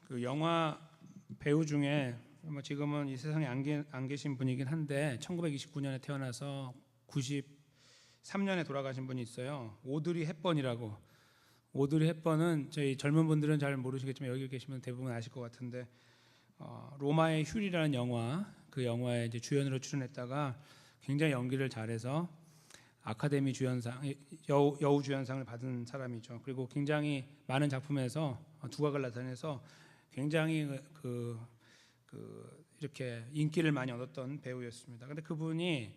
그 영화 배우 중에 뭐 지금은 이 세상에 안 계신 분이긴 한데 1929년에 태어나서 93년에 돌아가신 분이 있어요. 오드리 헵번이라고. 오드리 헵번은 저희 젊은 분들은 잘 모르시겠지만 여기 계시면 대부분 아실 것 같은데 로마의 휴리라는 영화, 그 영화에 이제 주연으로 출연했다가 굉장히 연기를 잘해서 아카데미 주연상, 여우 주연상을 받은 사람이죠. 그리고 굉장히 많은 작품에서 두각을 나타내서 굉장히 이렇게 인기를 많이 얻었던 배우였습니다. 근데 그분이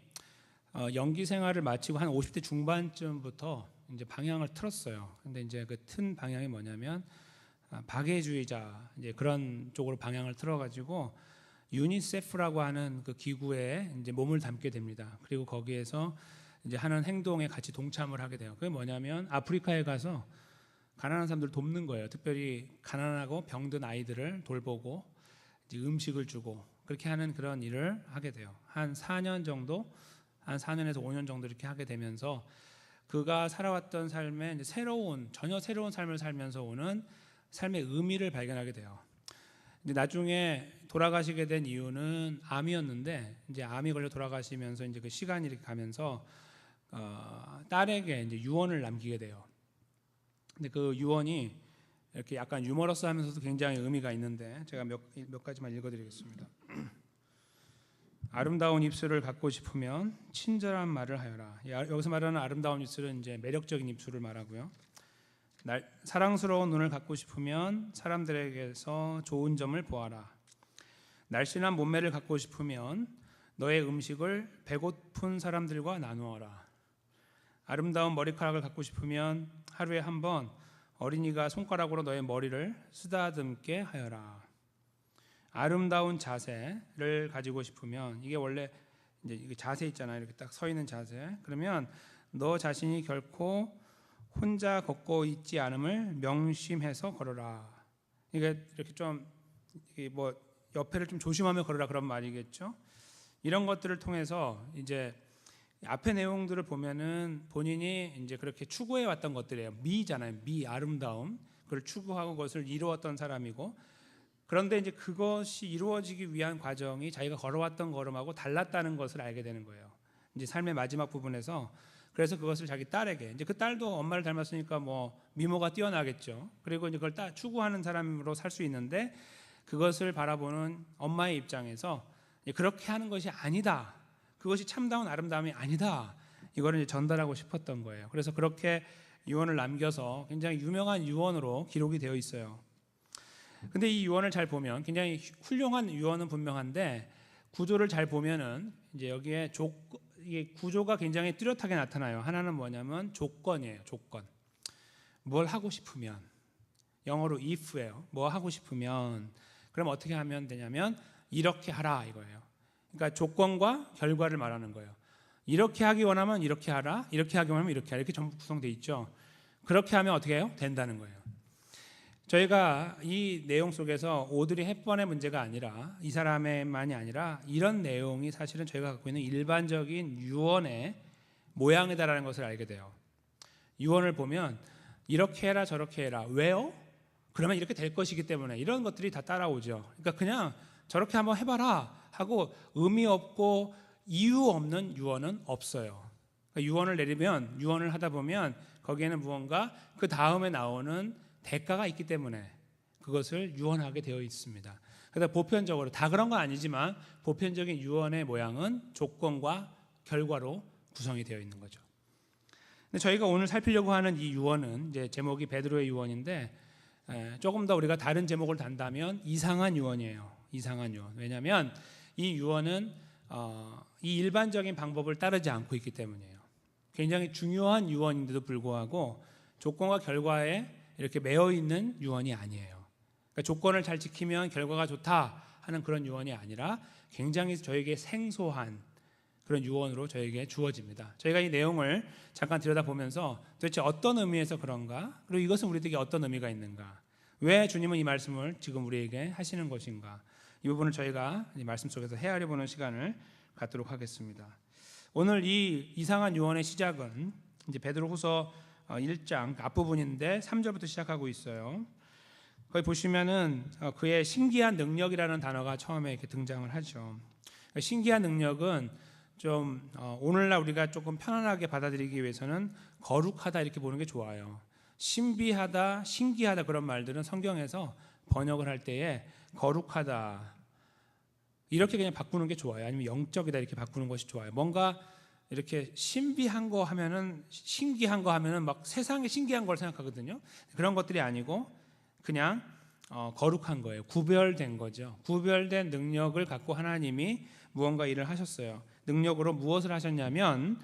연기 생활을 마치고 한 50대 중반쯤부터 이제 방향을 틀었어요. 근데 이제 그 튼 방향이 뭐냐면 박애주의자 이제 그런 쪽으로 방향을 틀어가지고 유니세프라고 하는 그 기구에 이제 몸을 담게 됩니다. 그리고 거기에서 이제 하는 행동에 같이 동참을 하게 돼요. 그게 뭐냐면 아프리카에 가서 가난한 사람들 돕는 거예요. 특별히 가난하고 병든 아이들을 돌보고 이제 음식을 주고 그렇게 하는 그런 일을 하게 돼요. 한 4년 정도, 한 4년에서 5년 정도 이렇게 하게 되면서 그가 살아왔던 삶에 이제 전혀 새로운 삶을 살면서 오는 삶의 의미를 발견하게 돼요. 근데 나중에 돌아가시게 된 이유는 암이었는데 이제 암이 걸려 돌아가시면서 이제 그 시간이 이렇게 가면서 딸에게 이제 유언을 남기게 돼요. 근데 그 유언이 이렇게 약간 유머러스하면서도 굉장히 의미가 있는데 제가 몇 가지만 읽어드리겠습니다. 아름다운 입술을 갖고 싶으면 친절한 말을 하여라. 여기서 말하는 아름다운 입술은 이제 매력적인 입술을 말하고요. 사랑스러운 눈을 갖고 싶으면 사람들에게서 좋은 점을 보아라. 날씬한 몸매를 갖고 싶으면 너의 음식을 배고픈 사람들과 나누어라. 아름다운 머리카락을 갖고 싶으면 하루에 한 번 어린이가 손가락으로 너의 머리를 쓰다듬게 하여라. 아름다운 자세를 가지고 싶으면 이게 원래 이제 자세 있잖아요. 이렇게 딱 서 있는 자세. 그러면 너 자신이 결코 혼자 걷고 있지 않음을 명심해서 걸어라. 이게 이렇게 좀 뭐 옆에를 좀 조심하며 걸어라 그런 말이겠죠. 이런 것들을 통해서 이제 앞의 내용들을 보면은 본인이 이제 그렇게 추구해 왔던 것들이에요. 미잖아요. 미, 아름다움. 그걸 추구하고 그것을 이루었던 사람이고, 그런데 이제 그것이 이루어지기 위한 과정이 자기가 걸어왔던 걸음하고 달랐다는 것을 알게 되는 거예요. 이제 삶의 마지막 부분에서. 그래서 그것을 자기 딸에게, 이제 그 딸도 엄마를 닮았으니까 뭐 미모가 뛰어나겠죠. 그리고 이제 그걸 추구하는 사람으로 살 수 있는데 그것을 바라보는 엄마의 입장에서 그렇게 하는 것이 아니다. 그것이 참다운 아름다움이 아니다. 이거를 이제 전달하고 싶었던 거예요. 그래서 그렇게 유언을 남겨서 굉장히 유명한 유언으로 기록이 되어 있어요. 근데 이 유언을 잘 보면 굉장히 훌륭한 유언은 분명한데 구조를 잘 보면은 이제 여기에 이게 구조가 굉장히 뚜렷하게 나타나요. 하나는 뭐냐면 조건이에요. 조건. 뭘 하고 싶으면, 영어로 if예요. 뭐 하고 싶으면, 그럼 어떻게 하면 되냐면 이렇게 하라 이거예요. 그러니까 조건과 결과를 말하는 거예요. 이렇게 하기 원하면 이렇게 하라, 이렇게 하기 원하면 이렇게 하라. 이렇게 전부 구성되어 있죠. 그렇게 하면 어떻게 해요? 된다는 거예요. 저희가 이 내용 속에서 오드리 헵번의 문제가 아니라 이 사람의만이 아니라 이런 내용이 사실은 저희가 갖고 있는 일반적인 유언의 모양이다라는 것을 알게 돼요. 유언을 보면 이렇게 해라 저렇게 해라. 왜요? 그러면 이렇게 될 것이기 때문에 이런 것들이 다 따라오죠. 그러니까 그냥 저렇게 한번 해봐라 하고 의미 없고 이유 없는 유언은 없어요. 그러니까 유언을 내리면 유언을 하다 보면 거기에는 무언가 그 다음에 나오는 대가가 있기 때문에 그것을 유언하게 되어 있습니다. 그래서 보편적으로 다 그런 건 아니지만 보편적인 유언의 모양은 조건과 결과로 구성이 되어 있는 거죠. 근데 저희가 오늘 살피려고 하는 이 유언은 이제 제목이 베드로의 유언인데 조금 더 우리가 다른 제목을 단다면 이상한 유언이에요. 이상한 유언. 왜냐하면 이 유언은 이 일반적인 방법을 따르지 않고 있기 때문이에요. 굉장히 중요한 유언인데도 불구하고 조건과 결과에 이렇게 매여 있는 유언이 아니에요. 그러니까 조건을 잘 지키면 결과가 좋다 하는 그런 유언이 아니라 굉장히 저에게 생소한 그런 유언으로 저에게 주어집니다. 저희가 이 내용을 잠깐 들여다보면서 도대체 어떤 의미에서 그런가? 그리고 이것은 우리에게 어떤 의미가 있는가? 왜 주님은 이 말씀을 지금 우리에게 하시는 것인가? 이 부분을 저희가 이 말씀 속에서 헤아려 보는 시간을 갖도록 하겠습니다. 오늘 이 이상한 유언의 시작은 이제 베드로후서 1장 앞부분인데 3절부터 시작하고 있어요. 거기 보시면은 그의 신기한 능력이라는 단어가 처음에 이렇게 등장을 하죠. 신기한 능력은 좀 오늘날 우리가 조금 편안하게 받아들이기 위해서는 거룩하다 이렇게 보는 게 좋아요. 신비하다, 신기하다 그런 말들은 성경에서 번역을 할 때에 거룩하다 이렇게 그냥 바꾸는 게 좋아요. 아니면 영적이다 이렇게 바꾸는 것이 좋아요. 뭔가 이렇게 신비한 거 하면은 신기한 거 하면은 막 세상에 신기한 걸 생각하거든요. 그런 것들이 아니고 그냥 거룩한 거예요. 구별된 거죠. 구별된 능력을 갖고 하나님이 무언가 일을 하셨어요. 능력으로 무엇을 하셨냐면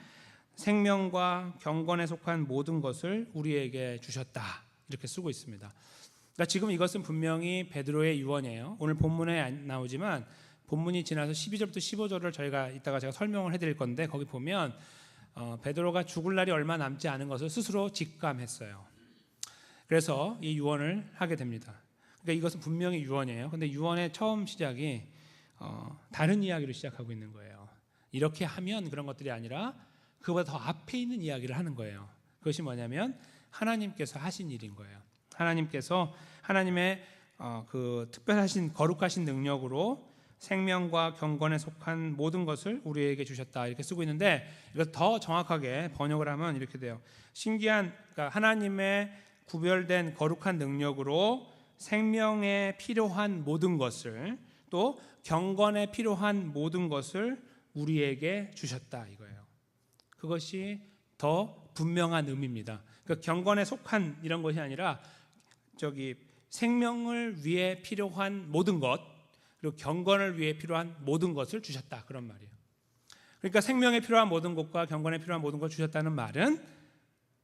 생명과 경건에 속한 모든 것을 우리에게 주셨다 이렇게 쓰고 있습니다. 그러니까 지금 이것은 분명히 베드로의 유언이에요. 오늘 본문에 안 나오지만 본문이 지나서 12절부터 15절을 저희가 이따가 제가 설명을 해드릴 건데 거기 보면 베드로가 죽을 날이 얼마 남지 않은 것을 스스로 직감했어요. 그래서 이 유언을 하게 됩니다. 그러니까 이것은 분명히 유언이에요. 근데 유언의 처음 시작이 다른 이야기로 시작하고 있는 거예요. 이렇게 하면 그런 것들이 아니라 그보다 더 앞에 있는 이야기를 하는 거예요. 그것이 뭐냐면 하나님께서 하신 일인 거예요. 하나님께서 하나님의 그 특별하신 거룩하신 능력으로 생명과 경건에 속한 모든 것을 우리에게 주셨다 이렇게 쓰고 있는데 이걸 더 정확하게 번역을 하면 이렇게 돼요. 신기한 그러니까 하나님의 구별된 거룩한 능력으로 생명에 필요한 모든 것을 또 경건에 필요한 모든 것을 우리에게 주셨다 이거예요. 그것이 더 분명한 의미입니다. 그러니까 경건에 속한 이런 것이 아니라 생명을 위해 필요한 모든 것 그리고 경건을 위해 필요한 모든 것을 주셨다 그런 말이에요. 그러니까 생명에 필요한 모든 것과 경건에 필요한 모든 것을 주셨다는 말은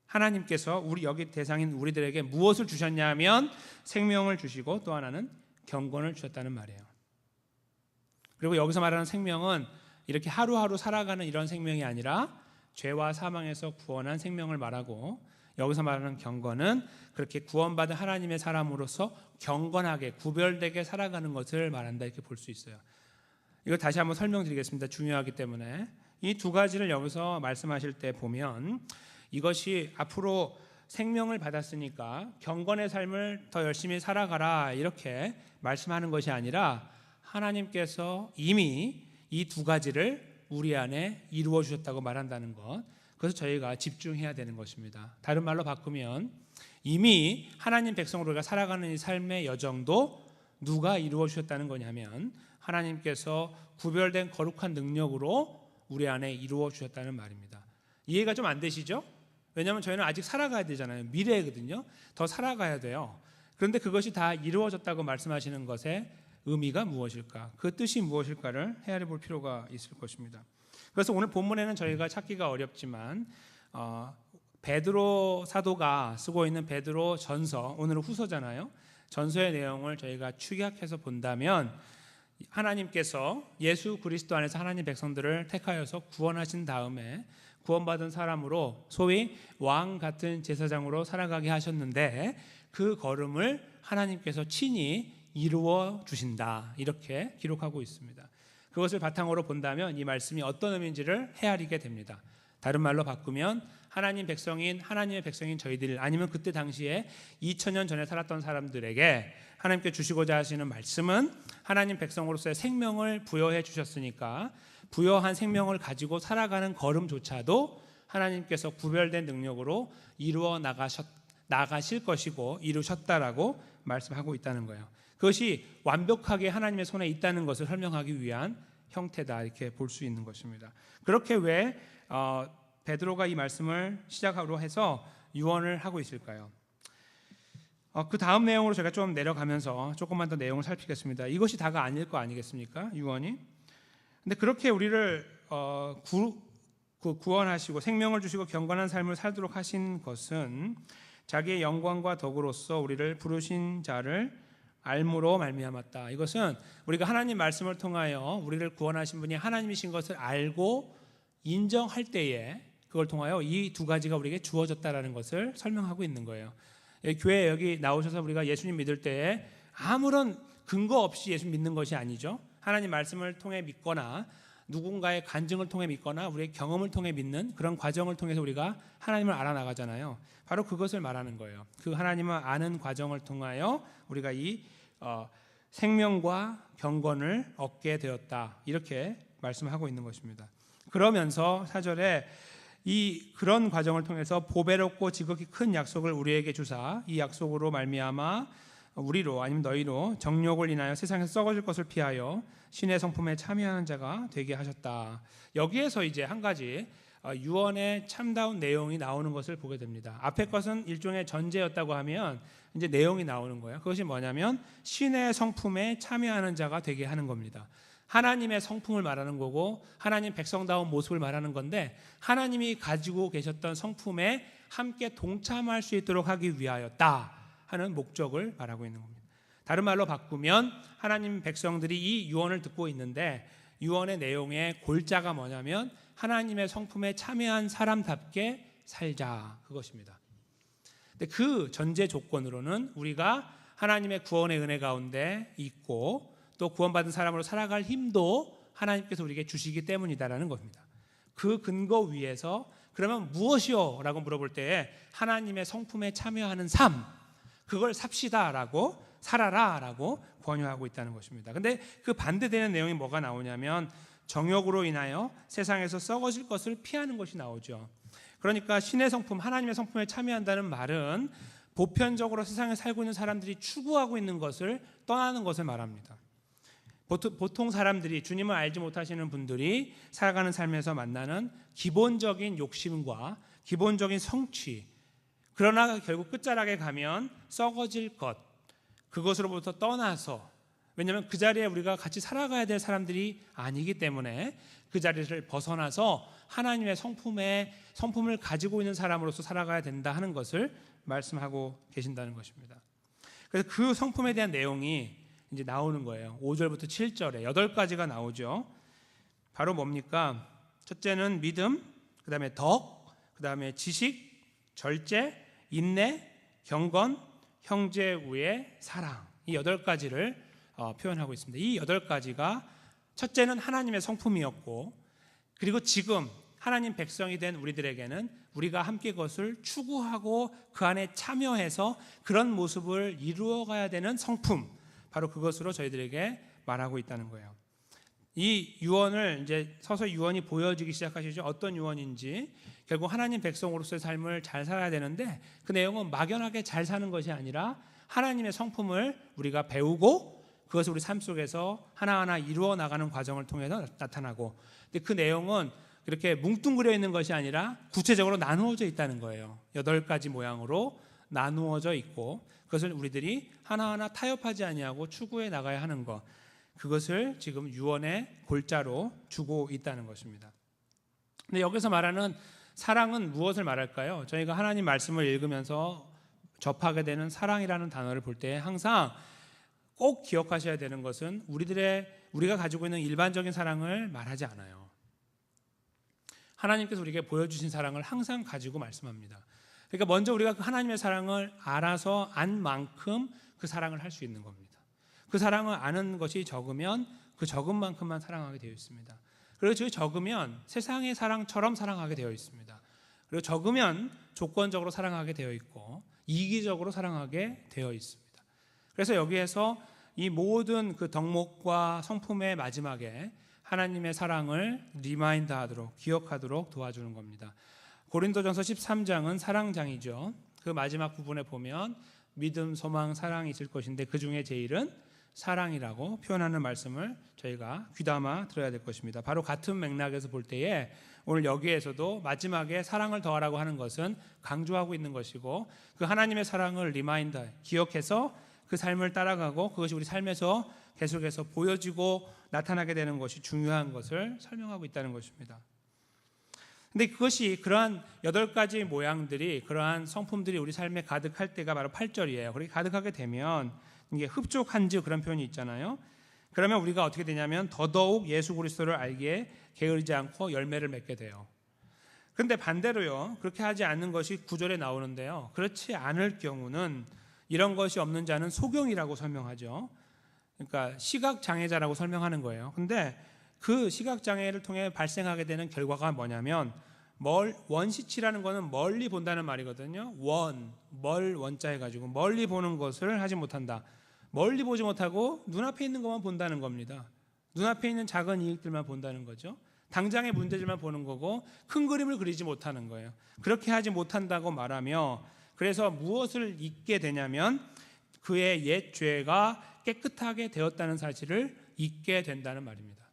하나님께서 우리 여기 대상인 우리들에게 무엇을 주셨냐면 생명을 주시고 또 하나는 경건을 주셨다는 말이에요. 그리고 여기서 말하는 생명은 이렇게 하루하루 살아가는 이런 생명이 아니라 죄와 사망에서 구원한 생명을 말하고 여기서 말하는 경건은 그렇게 구원받은 하나님의 사람으로서 경건하게 구별되게 살아가는 것을 말한다 이렇게 볼 수 있어요. 이거 다시 한번 설명드리겠습니다. 중요하기 때문에 이 두 가지를 여기서 말씀하실 때 보면 이것이 앞으로 생명을 받았으니까 경건의 삶을 더 열심히 살아가라 이렇게 말씀하는 것이 아니라 하나님께서 이미 이 두 가지를 우리 안에 이루어 주셨다고 말한다는 것 그래서 저희가 집중해야 되는 것입니다. 다른 말로 바꾸면 이미 하나님 백성으로 우리가 살아가는 이 삶의 여정도 누가 이루어 주셨다는 거냐면 하나님께서 구별된 거룩한 능력으로 우리 안에 이루어 주셨다는 말입니다. 이해가 좀 안 되시죠? 왜냐하면 저희는 아직 살아가야 되잖아요. 미래거든요. 더 살아가야 돼요. 그런데 그것이 다 이루어졌다고 말씀하시는 것의 의미가 무엇일까? 그 뜻이 무엇일까를 헤아려 볼 필요가 있을 것입니다. 그래서 오늘 본문에는 저희가 찾기가 어렵지만 베드로 사도가 쓰고 있는 베드로 전서, 오늘은 후서잖아요. 전서의 내용을 저희가 축약해서 본다면 하나님께서 예수 그리스도 안에서 하나님 백성들을 택하여서 구원하신 다음에 구원받은 사람으로 소위 왕 같은 제사장으로 살아가게 하셨는데 그 걸음을 하나님께서 친히 이루어 주신다 이렇게 기록하고 있습니다. 그것을 바탕으로 본다면 이 말씀이 어떤 의미인지를 헤아리게 됩니다. 다른 말로 바꾸면 하나님의 백성인 저희들 아니면 그때 당시에 2000년 전에 살았던 사람들에게 하나님께 주시고자 하시는 말씀은 하나님 백성으로서의 생명을 부여해 주셨으니까 부여한 생명을 가지고 살아가는 걸음조차도 하나님께서 구별된 능력으로 이루어 나가실 것이고 이루셨다라고 말씀하고 있다는 거예요. 그것이 완벽하게 하나님의 손에 있다는 것을 설명하기 위한 형태다 이렇게 볼 수 있는 것입니다. 그렇게 왜 베드로가 이 말씀을 시작으로 해서 유언을 하고 있을까요? 그 다음 내용으로 제가 좀 내려가면서 조금만 더 내용을 살피겠습니다. 이것이 다가 아닐 거 아니겠습니까? 유언이. 근데 그렇게 우리를 구원하시고 생명을 주시고 경건한 삶을 살도록 하신 것은 자기의 영광과 덕으로서 우리를 부르신 자를 알므로 말미암았다. 이것은 우리가 하나님 말씀을 통하여 우리를 구원하신 분이 하나님이신 것을 알고 인정할 때에 그걸 통하여 이 두 가지가 우리에게 주어졌다라는 것을 설명하고 있는 거예요. 교회에 여기 나오셔서 우리가 예수님 믿을 때에 아무런 근거 없이 예수 믿는 것이 아니죠. 하나님 말씀을 통해 믿거나 누군가의 간증을 통해 믿거나 우리의 경험을 통해 믿는 그런 과정을 통해서 우리가 하나님을 알아나가잖아요. 바로 그것을 말하는 거예요. 그 하나님을 아는 과정을 통하여 우리가 이 생명과 경건을 얻게 되었다, 이렇게 말씀하고 있는 것입니다. 그러면서 4절에 그런 과정을 통해서 보배롭고 지극히 큰 약속을 우리에게 주사 이 약속으로 말미암아 우리로 아니면 너희로 정욕을 인하여 세상에서 썩어질 것을 피하여 신의 성품에 참여하는 자가 되게 하셨다. 여기에서 이제 한 가지 유언의 참다운 내용이 나오는 것을 보게 됩니다. 앞에 것은 일종의 전제였다고 하면 이제 내용이 나오는 거예요. 그것이 뭐냐면 신의 성품에 참여하는 자가 되게 하는 겁니다. 하나님의 성품을 말하는 거고 하나님 백성다운 모습을 말하는 건데, 하나님이 가지고 계셨던 성품에 함께 동참할 수 있도록 하기 위하였다 하는 목적을 말하고 있는 겁니다. 다른 말로 바꾸면 하나님 백성들이 이 유언을 듣고 있는데, 유언의 내용의 골자가 뭐냐면 하나님의 성품에 참여한 사람답게 살자, 그것입니다. 근데 그 전제 조건으로는 우리가 하나님의 구원의 은혜 가운데 있고 또 구원받은 사람으로 살아갈 힘도 하나님께서 우리에게 주시기 때문이다라는 겁니다. 그 근거 위에서 그러면 무엇이요? 라고 물어볼 때에 하나님의 성품에 참여하는 삶, 그걸 삽시다라고, 살아라라고 권유하고 있다는 것입니다. 근데 그 반대되는 내용이 뭐가 나오냐면 정욕으로 인하여 세상에서 썩어질 것을 피하는 것이 나오죠. 그러니까 신의 성품, 하나님의 성품에 참여한다는 말은 보편적으로 세상에 살고 있는 사람들이 추구하고 있는 것을 떠나는 것을 말합니다. 보통 사람들이, 주님을 알지 못하시는 분들이 살아가는 삶에서 만나는 기본적인 욕심과 기본적인 성취, 그러나 결국 끝자락에 가면 썩어질 것, 그것으로부터 떠나서, 왜냐하면 그 자리에 우리가 같이 살아가야 될 사람들이 아니기 때문에 그 자리를 벗어나서 하나님의 성품을 가지고 있는 사람으로서 살아가야 된다 하는 것을 말씀하고 계신다는 것입니다. 그래서 그 성품에 대한 내용이 이제 나오는 거예요. 5절부터 7절에 8가지가 나오죠. 바로 뭡니까? 첫째는 믿음, 그 다음에 덕, 그 다음에 지식, 절제, 인내, 경건, 형제 우애, 사랑, 이 8가지를 표현하고 있습니다. 이 8가지가 첫째는 하나님의 성품이었고, 그리고 지금 하나님 백성이 된 우리들에게는 우리가 함께 그것을 추구하고 그 안에 참여해서 그런 모습을 이루어가야 되는 성품, 바로 그것으로 저희들에게 말하고 있다는 거예요. 이 유언을 이제 서서히 유언이 보여지기 시작하시죠. 어떤 유언인지, 결국 하나님 백성으로서의 삶을 잘 살아야 되는데 그 내용은 막연하게 잘 사는 것이 아니라 하나님의 성품을 우리가 배우고 그것을 우리 삶 속에서 하나하나 이루어 나가는 과정을 통해서 나타나고, 근데 그 내용은 이렇게 뭉뚱그려 있는 것이 아니라 구체적으로 나누어져 있다는 거예요. 8가지 모양으로 나누어져 있고 그것을 우리들이 하나하나 타협하지 아니하고 추구해 나가야 하는 것, 그것을 지금 유언의 골자로 주고 있다는 것입니다. 근데 여기서 말하는 사랑은 무엇을 말할까요? 저희가 하나님 말씀을 읽으면서 접하게 되는 사랑이라는 단어를 볼 때 항상 꼭 기억하셔야 되는 것은 우리가 가지고 있는 일반적인 사랑을 말하지 않아요. 하나님께서 우리에게 보여주신 사랑을 항상 가지고 말씀합니다. 그러니까 먼저 우리가 그 하나님의 사랑을 알아서 안 만큼 그 사랑을 할 수 있는 겁니다. 그 사랑을 아는 것이 적으면 그 적은 만큼만 사랑하게 되어 있습니다. 그리고 그 적으면 세상의 사랑처럼 사랑하게 되어 있습니다. 그리고 적으면 조건적으로 사랑하게 되어 있고 이기적으로 사랑하게 되어 있습니다. 그래서 여기에서 이 모든 그 덕목과 성품의 마지막에 하나님의 사랑을 리마인드하도록, 기억하도록 도와주는 겁니다. 고린도전서 13장은 사랑장이죠. 그 마지막 부분에 보면 믿음, 소망, 사랑이 있을 것인데 그 중에 제일은 사랑이라고 표현하는 말씀을 저희가 귀담아 들어야 될 것입니다. 바로 같은 맥락에서 볼 때에 오늘 여기에서도 마지막에 사랑을 더하라고 하는 것은 강조하고 있는 것이고, 그 하나님의 사랑을 리마인드, 기억해서 그 삶을 따라가고 그것이 우리 삶에서 계속해서 보여지고 나타나게 되는 것이 중요한 것을 설명하고 있다는 것입니다. 근데 그것이, 그러한 8가지 모양들이, 그러한 성품들이 우리 삶에 가득할 때가 바로 8절이에요. 그렇게 가득하게 되면 이게 흡족한즉 그런 표현이 있잖아요. 그러면 우리가 어떻게 되냐면 더더욱 예수 그리스도를 알기에 게으르지 않고 열매를 맺게 돼요. 그런데 반대로요, 그렇게 하지 않는 것이 9절에 나오는데요, 그렇지 않을 경우는 이런 것이 없는 자는 소경이라고 설명하죠. 그러니까 시각장애자라고 설명하는 거예요. 근데 그 시각장애를 통해 발생하게 되는 결과가 뭐냐면 원시치라는 거는 멀리 본다는 말이거든요. 원자 해가지고 멀리 보는 것을 하지 못한다. 멀리 보지 못하고 눈앞에 있는 것만 본다는 겁니다. 눈앞에 있는 작은 이익들만 본다는 거죠. 당장의 문제들만 보는 거고 큰 그림을 그리지 못하는 거예요. 그렇게 하지 못한다고 말하며, 그래서 무엇을 잊게 되냐면 그의 옛 죄가 깨끗하게 되었다는 사실을 잊게 된다는 말입니다.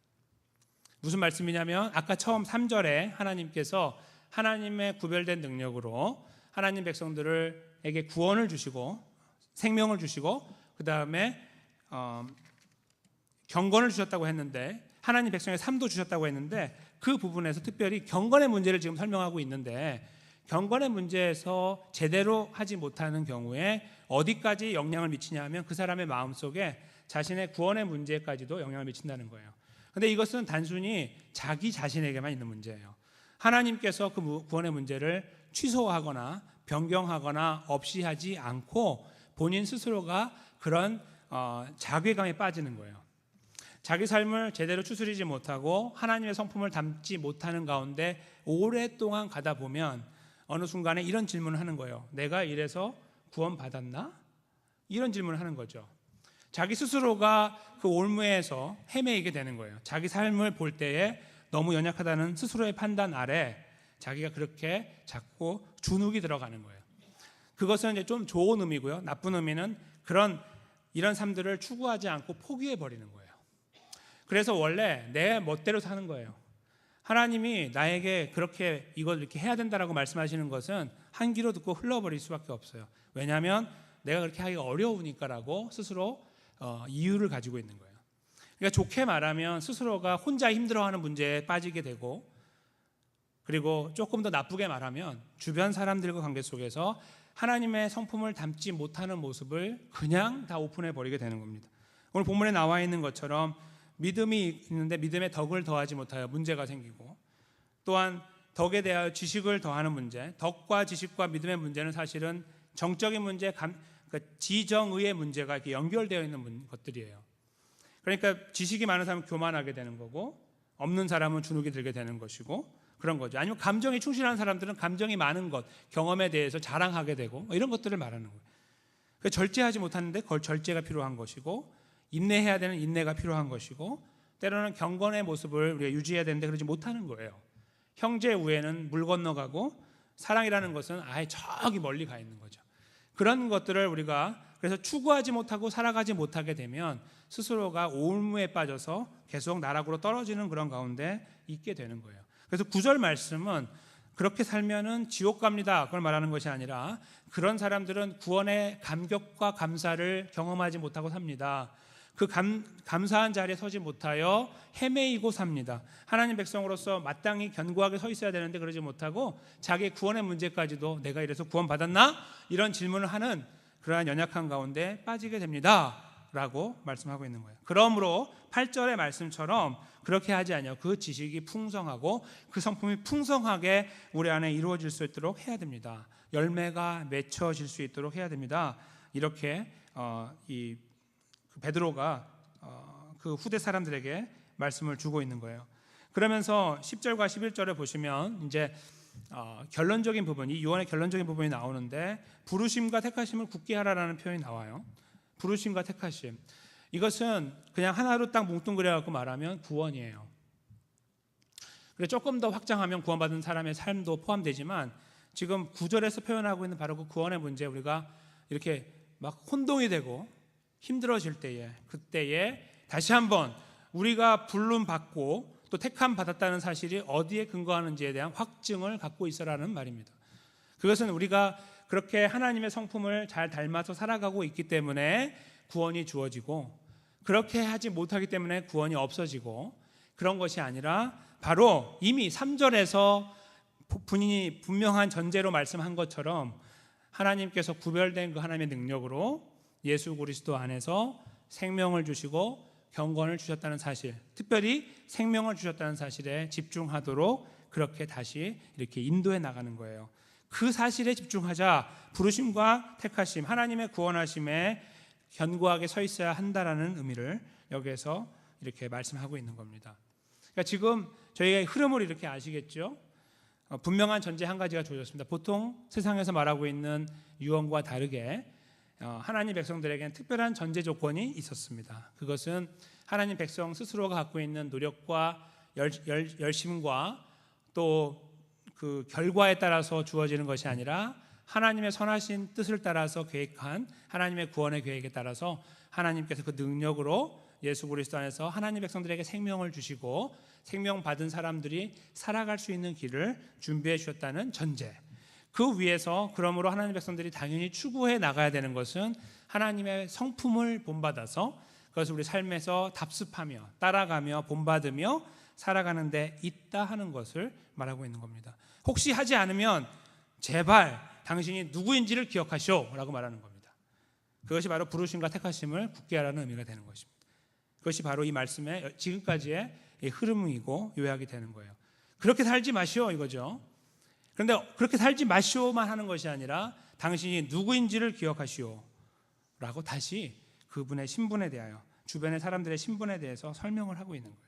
무슨 말씀이냐면 아까 처음 3절에 하나님께서 하나님의 구별된 능력으로 하나님 백성들에게 구원을 주시고 생명을 주시고 그 다음에 경건을 주셨다고 했는데, 하나님 백성의 삶도 주셨다고 했는데, 그 부분에서 특별히 경건의 문제를 지금 설명하고 있는데, 경건의 문제에서 제대로 하지 못하는 경우에 어디까지 영향을 미치냐 하면 그 사람의 마음속에 자신의 구원의 문제까지도 영향을 미친다는 거예요. 근데 이것은 단순히 자기 자신에게만 있는 문제예요. 하나님께서 그 구원의 문제를 취소하거나 변경하거나 없이 하지 않고 본인 스스로가 그런 자괴감에 빠지는 거예요. 자기 삶을 제대로 추스리지 못하고 하나님의 성품을 담지 못하는 가운데 오랫동안 가다 보면 어느 순간에 이런 질문을 하는 거예요. 내가 이래서 구원받았나? 이런 질문을 하는 거죠. 자기 스스로가 그 올무에서 헤매이게 되는 거예요. 자기 삶을 볼 때에 너무 연약하다는 스스로의 판단 아래 자기가 그렇게 자꾸 주눅이 들어가는 거예요. 그것은 이제 좀 좋은 의미고요. 나쁜 의미는 이런 삶들을 추구하지 않고 포기해 버리는 거예요. 그래서 원래 내 멋대로 사는 거예요. 하나님이 나에게 그렇게 이걸 이렇게 해야 된다라고 말씀하시는 것은 한 귀로 듣고 흘러버릴 수밖에 없어요. 왜냐하면 내가 그렇게 하기가 어려우니까라고 스스로 이유를 가지고 있는 거예요. 그러니까 좋게 말하면 스스로가 혼자 힘들어하는 문제에 빠지게 되고, 그리고 조금 더 나쁘게 말하면 주변 사람들과 관계 속에서 하나님의 성품을 담지 못하는 모습을 그냥 다 오픈해 버리게 되는 겁니다. 오늘 본문에 나와 있는 것처럼 믿음이 있는데 믿음에 덕을 더하지 못하여 문제가 생기고, 또한 덕에 대하여 지식을 더하는 문제, 덕과 지식과 믿음의 문제는 사실은 정적인 문제, 그러니까 지정의의 문제가 이렇게 연결되어 있는 것들이에요. 그러니까 지식이 많은 사람은 교만하게 되는 거고, 없는 사람은 주눅이 들게 되는 것이고, 그런 거죠. 아니면 감정이 충실한 사람들은 감정이 많은 것, 경험에 대해서 자랑하게 되고 이런 것들을 말하는 거예요. 그러니까 절제하지 못하는데 그걸 절제가 필요한 것이고, 인내해야 되는 인내가 필요한 것이고, 때로는 경건의 모습을 우리가 유지해야 되는데 그러지 못하는 거예요. 형제 우애는 물 건너가고 사랑이라는 것은 아예 저기 멀리 가 있는 거죠. 그런 것들을 우리가 그래서 추구하지 못하고 살아가지 못하게 되면 스스로가 올무에 빠져서 계속 나락으로 떨어지는 그런 가운데 있게 되는 거예요. 그래서 9절 말씀은 그렇게 살면은 지옥 갑니다, 그걸 말하는 것이 아니라 그런 사람들은 구원의 감격과 감사를 경험하지 못하고 삽니다. 그 감사한 자리에 서지 못하여 헤매이고 삽니다. 하나님 백성으로서 마땅히 견고하게 서 있어야 되는데 그러지 못하고 자기 구원의 문제까지도 내가 이래서 구원받았나? 이런 질문을 하는 그러한 연약한 가운데 빠지게 됩니다 라고 말씀하고 있는 거예요. 그러므로 8절의 말씀처럼 그렇게 하지 아니하고 그 지식이 풍성하고 그 성품이 풍성하게 우리 안에 이루어질 수 있도록 해야 됩니다. 열매가 맺혀질 수 있도록 해야 됩니다. 이렇게 이 베드로가 그 후대 사람들에게 말씀을 주고 있는 거예요. 그러면서 10절과 11절에 보시면 이제 결론적인 부분이, 유언의 결론적인 부분이 나오는데 부르심과 택하심을 굳게 하라라는 표현이 나와요. 부르심과 택하심, 이것은 그냥 하나로 딱 뭉뚱그려 갖고 말하면 구원이에요. 그래서 조금 더 확장하면 구원받은 사람의 삶도 포함되지만 지금 9절에서 표현하고 있는 바로 그 구원의 문제, 우리가 이렇게 막 혼동이 되고 힘들어질 때에, 그때에 다시 한번 우리가 부름 받고 또 택함 받았다는 사실이 어디에 근거하는지에 대한 확증을 갖고 있어라는 말입니다. 그것은 우리가 그렇게 하나님의 성품을 잘 닮아서 살아가고 있기 때문에 구원이 주어지고, 그렇게 하지 못하기 때문에 구원이 없어지고, 그런 것이 아니라 바로 이미 3절에서 본인이 분명한 전제로 말씀한 것처럼 하나님께서 구별된 그 하나님의 능력으로 예수 그리스도 안에서 생명을 주시고 경건을 주셨다는 사실, 특별히 생명을 주셨다는 사실에 집중하도록 그렇게 다시 이렇게 인도해 나가는 거예요. 그 사실에 집중하자, 부르심과 택하심, 하나님의 구원하심에 견고하게 서 있어야 한다라는 의미를 여기에서 이렇게 말씀하고 있는 겁니다. 그러니까 지금 저희가 흐름을 이렇게 아시겠죠? 분명한 전제 한 가지가 주어졌습니다. 보통 세상에서 말하고 있는 유언과 다르게 하나님 백성들에게는 특별한 전제 조건이 있었습니다. 그것은 하나님 백성 스스로가 갖고 있는 노력과 열심과 또 그 결과에 따라서 주어지는 것이 아니라 하나님의 선하신 뜻을 따라서 계획한 하나님의 구원의 계획에 따라서 하나님께서 그 능력으로 예수 그리스도 안에서 하나님 백성들에게 생명을 주시고 생명 받은 사람들이 살아갈 수 있는 길을 준비해 주셨다는 전제. 그 위에서 그러므로 하나님 백성들이 당연히 추구해 나가야 되는 것은 하나님의 성품을 본받아서 그것을 우리 삶에서 답습하며 따라가며 본받으며 살아가는 데 있다 하는 것을 말하고 있는 겁니다. 혹시 하지 않으면 제발 당신이 누구인지를 기억하시오 라고 말하는 겁니다. 그것이 바로 부르심과 택하심을 굳게 하라는 의미가 되는 것입니다. 그것이 바로 이 말씀의 지금까지의 흐름이고 요약이 되는 거예요. 그렇게 살지 마시오 이거죠. 그런데 그렇게 살지 마시오만 하는 것이 아니라 당신이 누구인지를 기억하시오 라고 다시 그분의 신분에 대하여 주변의 사람들의 신분에 대해서 설명을 하고 있는 거예요.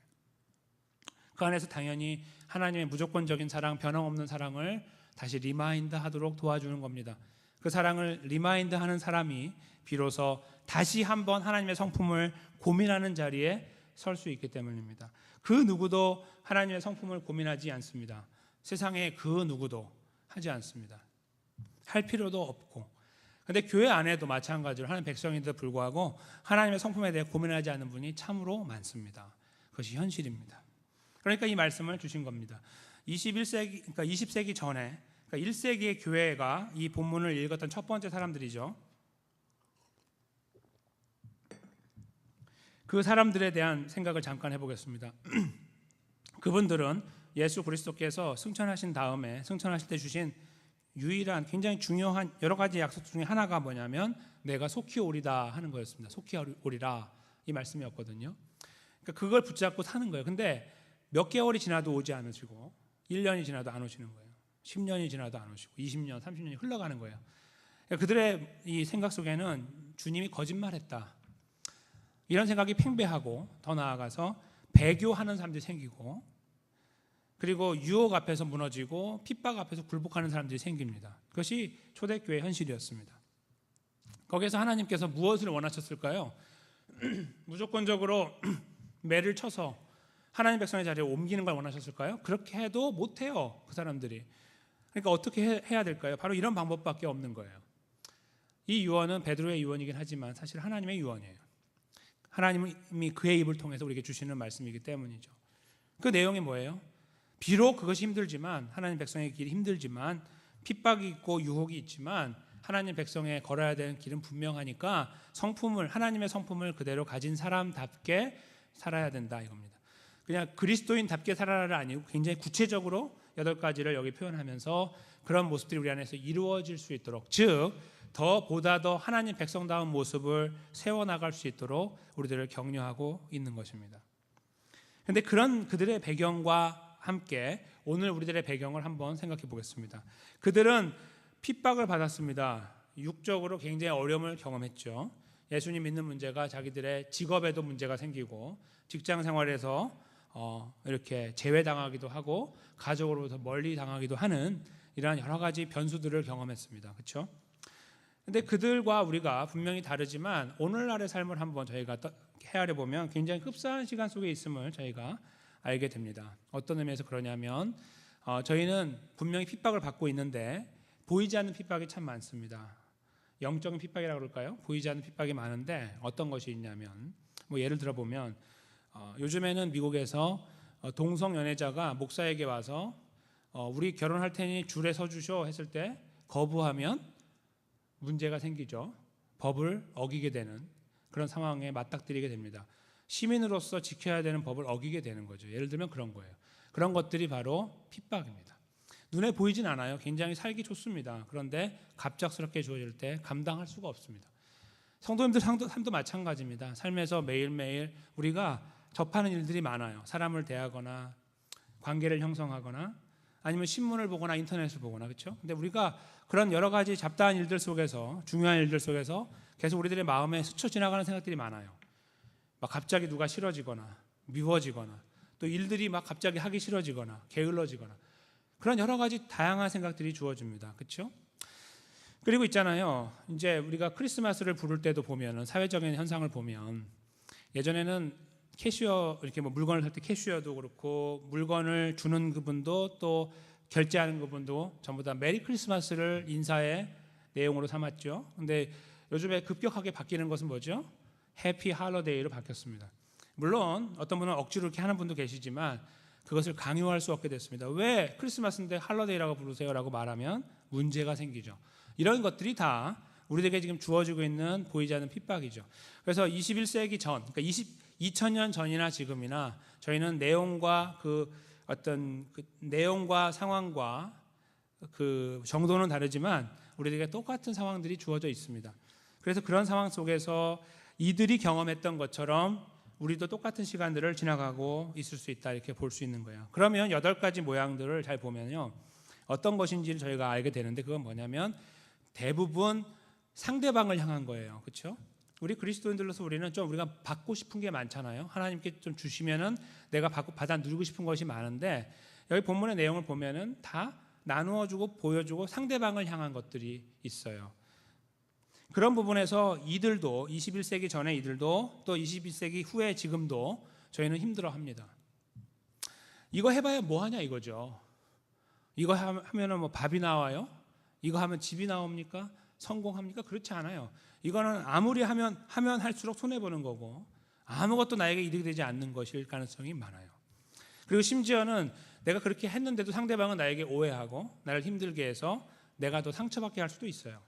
그 안에서 당연히 하나님의 무조건적인 사랑, 변함없는 사랑을 다시 리마인드 하도록 도와주는 겁니다. 그 사랑을 리마인드 하는 사람이 비로소 다시 한번 하나님의 성품을 고민하는 자리에 설 수 있기 때문입니다. 그 누구도 하나님의 성품을 고민하지 않습니다. 세상에 그 누구도 하지 않습니다. 할 필요도 없고. 그런데 교회 안에도 마찬가지로 하나님 백성인데도 불구하고 하나님의 성품에 대해 고민하지 않는 분이 참으로 많습니다. 그것이 현실입니다. 그러니까 이 말씀을 주신 겁니다. 21세기, 그러니까 20세기 전에, 그러니까 1세기의 교회가 이 본문을 읽었던 첫 번째 사람들이죠. 그 사람들에 대한 생각을 잠깐 해보겠습니다. 그분들은 예수 그리스도께서 승천하신 다음에 승천하실 때 주신 유일한 굉장히 중요한 여러 가지 약속 중에 하나가 뭐냐면 내가 속히 오리다 하는 거였습니다. 속히 오리라 이 말씀이었거든요. 그러니까 그걸 붙잡고 사는 거예요. 근데 몇 개월이 지나도 오지 않으시고 1년이 지나도 안 오시는 거예요. 10년이 지나도 안 오시고 20년, 30년이 흘러가는 거예요. 그러니까 그들의 이 생각 속에는 주님이 거짓말했다. 이런 생각이 팽배하고 더 나아가서 배교하는 사람들이 생기고 그리고 유혹 앞에서 무너지고 핍박 앞에서 굴복하는 사람들이 생깁니다. 그것이 초대교회 현실이었습니다. 거기서 하나님께서 무엇을 원하셨을까요? 무조건적으로 매를 쳐서 하나님 백성의 자리에 옮기는 걸 원하셨을까요? 그렇게 해도 못해요. 그 사람들이. 그러니까 어떻게 해야 될까요? 바로 이런 방법밖에 없는 거예요. 이 유언은 베드로의 유언이긴 하지만 사실 하나님의 유언이에요. 하나님이 그의 입을 통해서 우리에게 주시는 말씀이기 때문이죠. 그 내용이 뭐예요? 비록 그것이 힘들지만 하나님 백성의 길이 힘들지만 핍박이 있고 유혹이 있지만 하나님 백성에 걸어야 되는 길은 분명하니까 하나님의 성품을 그대로 가진 사람답게 살아야 된다 이겁니다. 그냥 그리스도인답게 살아라가 아니고 굉장히 구체적으로 8가지를 여기 표현하면서 그런 모습들이 우리 안에서 이루어질 수 있도록 즉 보다 더 하나님 백성다운 모습을 세워나갈 수 있도록 우리들을 격려하고 있는 것입니다. 그런데 그런 그들의 배경과 함께 오늘 우리들의 배경을 한번 생각해 보겠습니다. 그들은 핍박을 받았습니다. 육적으로 굉장히 어려움을 경험했죠. 예수님 믿는 문제가 자기들의 직업에도 문제가 생기고 직장 생활에서 이렇게 제외당하기도 하고 가족으로부터 멀리 당하기도 하는 이러한 여러 가지 변수들을 경험했습니다. 그렇죠? 근데 그들과 우리가 분명히 다르지만 오늘날의 삶을 한번 저희가 헤아려 보면 굉장히 흡사한 시간 속에 있음을 저희가 알게 됩니다. 어떤 의미에서 그러냐면 저희는 분명히 핍박을 받고 있는데 보이지 않는 핍박이 참 많습니다. 영적인 핍박이라고 그럴까요? 보이지 않는 핍박이 많은데 어떤 것이 있냐면 예를 들어 보면 요즘에는 미국에서 동성 연애자가 목사에게 와서 우리 결혼할 테니 줄에 서 주쇼 했을 때 거부하면 문제가 생기죠. 법을 어기게 되는 그런 상황에 맞닥뜨리게 됩니다. 시민으로서 지켜야 되는 법을 어기게 되는 거죠. 예를 들면 그런 거예요. 그런 것들이 바로 핍박입니다. 눈에 보이진 않아요. 굉장히 살기 좋습니다. 그런데 갑작스럽게 주어질 때 감당할 수가 없습니다. 성도님들 삶도 마찬가지입니다. 삶에서 매일매일 우리가 접하는 일들이 많아요. 사람을 대하거나 관계를 형성하거나 아니면 신문을 보거나 인터넷을 보거나 그렇죠? 근데 우리가 그런 여러 가지 잡다한 일들 속에서 중요한 일들 속에서 계속 우리들의 마음에 스쳐 지나가는 생각들이 많아요. 막 갑자기 누가 싫어지거나 미워지거나 또 일들이 막 갑자기 하기 싫어지거나 게을러지거나 그런 여러 가지 다양한 생각들이 주어집니다. 그렇죠? 그리고 있잖아요. 이제 우리가 크리스마스를 부를 때도 보면은 사회적인 현상을 보면 예전에는 캐시어 이렇게 뭐 물건을 살 때 캐시어도 그렇고 물건을 주는 그분도 또 결제하는 그분도 전부 다 메리 크리스마스를 인사의 내용으로 삼았죠. 근데 요즘에 급격하게 바뀌는 것은 뭐죠? 해피 할러데이로 바뀌었습니다. 물론 어떤 분은 억지로 이렇게 하는 분도 계시지만 그것을 강요할 수 없게 됐습니다. 왜 크리스마스인데 할러데이라고 부르세요라고 말하면 문제가 생기죠. 이런 것들이 다 우리에게 지금 주어지고 있는 보이지 않는 핍박이죠. 그래서 21세기 전, 그러니까 2000년 전이나 지금이나 저희는 내용과 그 어떤 그 내용과 상황과 그 정도는 다르지만 우리에게 똑같은 상황들이 주어져 있습니다. 그래서 그런 상황 속에서 이들이 경험했던 것처럼 우리도 똑같은 시간들을 지나가고 있을 수 있다 이렇게 볼 수 있는 거예요. 그러면 8가지 모양들을 잘 보면요. 어떤 것인지를 저희가 알게 되는데 그건 뭐냐면 대부분 상대방을 향한 거예요. 그렇죠? 우리 그리스도인들로서 우리는 좀 우리가 받고 싶은 게 많잖아요. 하나님께 좀 주시면은 내가 받아 누리고 싶은 것이 많은데 여기 본문의 내용을 보면은 다 나누어 주고 보여주고 상대방을 향한 것들이 있어요. 그런 부분에서 이들도 21세기 전에 이들도 또 21세기 후에 지금도 저희는 힘들어합니다. 이거 해봐야 뭐하냐 이거죠. 이거 하면은 뭐 밥이 나와요? 이거 하면 집이 나옵니까? 성공합니까? 그렇지 않아요. 이거는 아무리 하면 할수록 손해보는 거고 아무것도 나에게 이득이 되지 않는 것일 가능성이 많아요. 그리고 심지어는 내가 그렇게 했는데도 상대방은 나에게 오해하고 나를 힘들게 해서 내가 더 상처받게 할 수도 있어요.